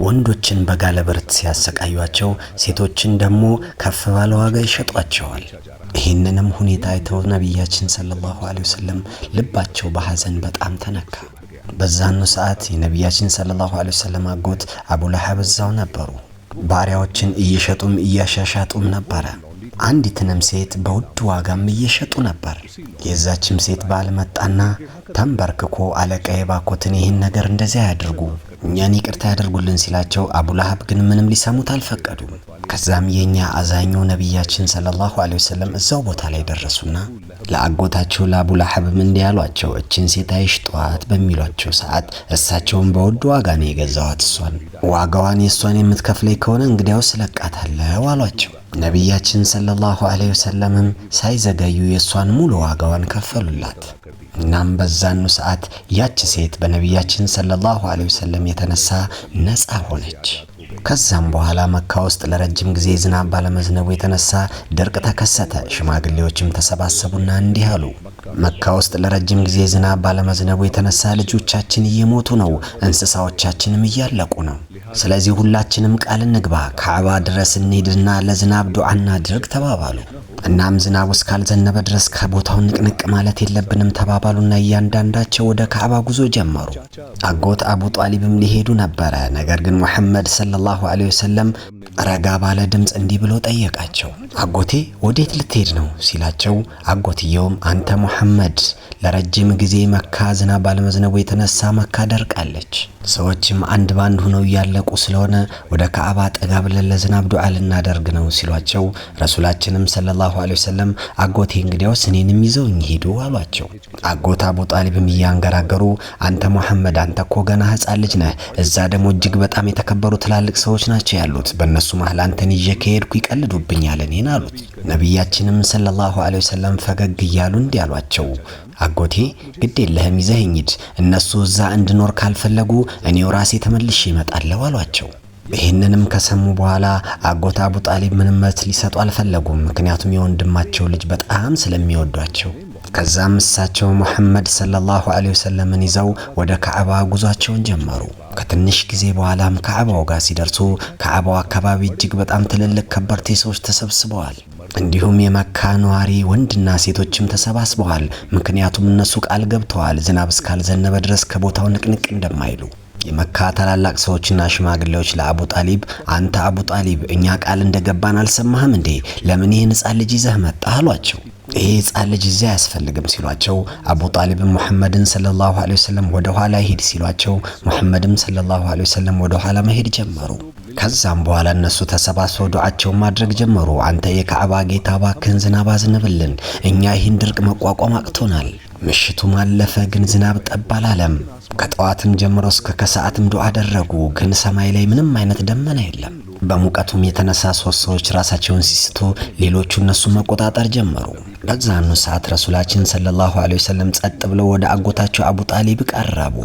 ወንዶችን በጋለ ብረት ሲያሰቃዩአቸው ሴቶችን ደግሞ ከፍ ባለ ዋጋ ይሸጧቸዋል። ይህንንም ሁኔታ አይተው ነቢያችን ሰለላሁ ዐለይሂ ወሰለም ልባቸው በሐዘን በጣም ተነካ። በዛኑ ሰዓት የነቢያችን ሰለላሁ ዐለይሂ ወሰለም አጎት አቡ ለሀብ እዛው ነበሩ። ባሪያዎችን እየሸጡም እያሻሻጡም ነበረ። አንዲትንም ሴት በውድ ዋጋም እየሸጡ ነበር። የዛችም ሴት ባል መጣና ተንበርክኮ አለቃዬ ባኮትን ይህን ነገር እንደዚያ ያድርጉ እኛን ይቅርታ ያደርጉልን ሲላቸው አቡ ለሀብ ግን ምንም ሊሰሙት አልፈቀዱም። ከዛም የኛ አዛኙ ነቢያችን ሰለላሁ ዐለይሂ ወሰለም እዛው ቦታ ላይ ደረሱና ለአጎታቸው ለአቡ ለሀብም እንዲህ ያሏቸው፣ እችን ሴት አይሽጧት በሚሏቸው ሰዓት እሳቸውን በውድ ዋጋ ነው የገዛዋት፣ እሷን ዋጋዋን የእሷን የምትከፍለኝ ከሆነ እንግዲያውስ እለቃታለሁ አሏቸው። ነቢያችን ሰለላሁ ዐለይሂ ወሰለምም ሳይዘገዩ የእሷን ሙሉ ዋጋዋን ከፈሉላት። እናም በዛኑ ሰዓት ያች ሴት በነቢያችን ሰለላሁ ዐለይሂ ወሰለም የተነሳ ነፃ ሆነች። ከዛም በኋላ መካ ውስጥ ለረጅም ጊዜ ዝናብ ባለመዝነቡ የተነሳ ድርቅ ተከሰተ። ሽማግሌዎችም ተሰባሰቡና እንዲህ አሉ፣ መካ ውስጥ ለረጅም ጊዜ ዝናብ ባለመዝነቡ የተነሳ ልጆቻችን እየሞቱ ነው፣ እንስሳዎቻችንም እያለቁ ነው። ስለዚህ ሁላችንም ቃል እንግባ፣ ካዕባ ድረስ እንሂድና ለዝናብ ዱዓ እናድርግ ተባባሉ። እናም ዝናቡ እስካልዘነበ ድረስ ከቦታው ንቅንቅ ማለት የለብንም ተባባሉና እያንዳንዳቸው ወደ ካዕባ ጉዞ ጀመሩ። አጎት አቡ ጣሊብም ሊሄዱ ነበረ። ነገር ግን ሙሐመድ ሰለላሁ ዐለይሂ ወሰለም ረጋ ባለ ድምፅ እንዲህ ብሎ ጠየቃቸው፣ አጎቴ ወዴት ልትሄድ ነው ሲላቸው፣ አጎትየውም አንተ ሙሐመድ ለረጅም ጊዜ መካ ዝናብ ባለመዝነቡ የተነሳ መካ ደርቃለች፣ ሰዎችም አንድ ባንድ ሆነው እያለቁ ስለሆነ ወደ ካዕባ ጠጋ ብለን ለዝናብ ዱዓ ልናደርግ ነው ሲሏቸው፣ ረሱላችንም ሰለላሁ ዐለይሂ ወሰለም አጎቴ እንግዲያውስ እኔንም ይዘውኝ ሄዱ አሏቸው። አጎት አቡ ጣሊብም እያንገራገሩ አንተ ሙሐመድ አንተ እኮ ገና ሕፃን ልጅ ነህ፣ እዛ ደግሞ እጅግ በጣም የተከበሩ ትላልቅ ሰዎች ናቸው ያሉት፣ በእነሱ መሃል አንተን ይዤ ከሄድኩ ይቀልዱብኛል እኔን አሉት። ነቢያችንም ሰለላሁ ዐለይሂ ወሰለም ፈገግ እያሉ እንዲህ አሏቸው፣ አጎቴ ግድ የለህም ይዘኸኝ ሂድ፣ እነሱ እዛ እንድኖር ካልፈለጉ እኔው ራሴ ተመልሼ እመጣለሁ አሏቸው። ይህንንም ከሰሙ በኋላ አጎት አቡ ጣሊብ ምንም መልስ ሊሰጡ አልፈለጉም፣ ምክንያቱም የወንድማቸው ልጅ በጣም ስለሚወዷቸው። ከዛም እሳቸው ሙሐመድ ሰለላሁ ዐለይሂ ወሰለምን ይዘው ወደ ካዕባ ጉዟቸውን ጀመሩ። ከትንሽ ጊዜ በኋላም ካዕባው ጋር ሲደርሱ ካዕባው አካባቢ እጅግ በጣም ትልልቅ ከበርቴ ሰዎች ተሰብስበዋል። እንዲሁም የመካ ነዋሪ ወንድና ሴቶችም ተሰባስበዋል። ምክንያቱም እነሱ ቃል ገብተዋል ዝናብ እስካልዘነበ ድረስ ከቦታው ንቅንቅ እንደማይሉ። የመካ ታላላቅ ሰዎችና ሽማግሌዎች ለአቡ ጣሊብ አንተ አቡ ጣሊብ እኛ ቃል እንደገባን አልሰማህም እንዴ? ለምን ይህን ሕፃን ልጅ ይዘህ መጣህ አሏቸው። ይሄ ሕፃን ልጅ እዚያ አያስፈልግም ሲሏቸው፣ አቡ ጣሊብም ሙሐመድን ሰለላሁ ዐለይሂ ወሰለም ወደ ኋላ ሂድ ሲሏቸው፣ ሙሐመድም ሰለላሁ ዐለይሂ ወሰለም ወደ ኋላ መሄድ ጀመሩ። ከዛም በኋላ እነሱ ተሰባስበው ዱዓቸውን ማድረግ ጀመሩ። አንተ የካዕባ ጌታ እባክህን ዝናብ አዝንብልን፣ እኛ ይህን ድርቅ መቋቋም አቅቶናል። ምሽቱ ማለፈ ግን ዝናብ ጠብ አላለም። ከጠዋትም ጀምሮ እስከ ከሰዓትም ዱዓ አደረጉ፣ ግን ሰማይ ላይ ምንም አይነት ደመና የለም። በሙቀቱም የተነሳ ሶስት ሰዎች ራሳቸውን ሲስቱ ሌሎቹ እነሱ መቆጣጠር ጀመሩ። በዛኑ ሰዓት ረሱላችን ሰለላሁ ዐለይሂ ወሰለም ጸጥ ብለው ወደ አጎታቸው አቡ ጣሊብ ቀረቡ።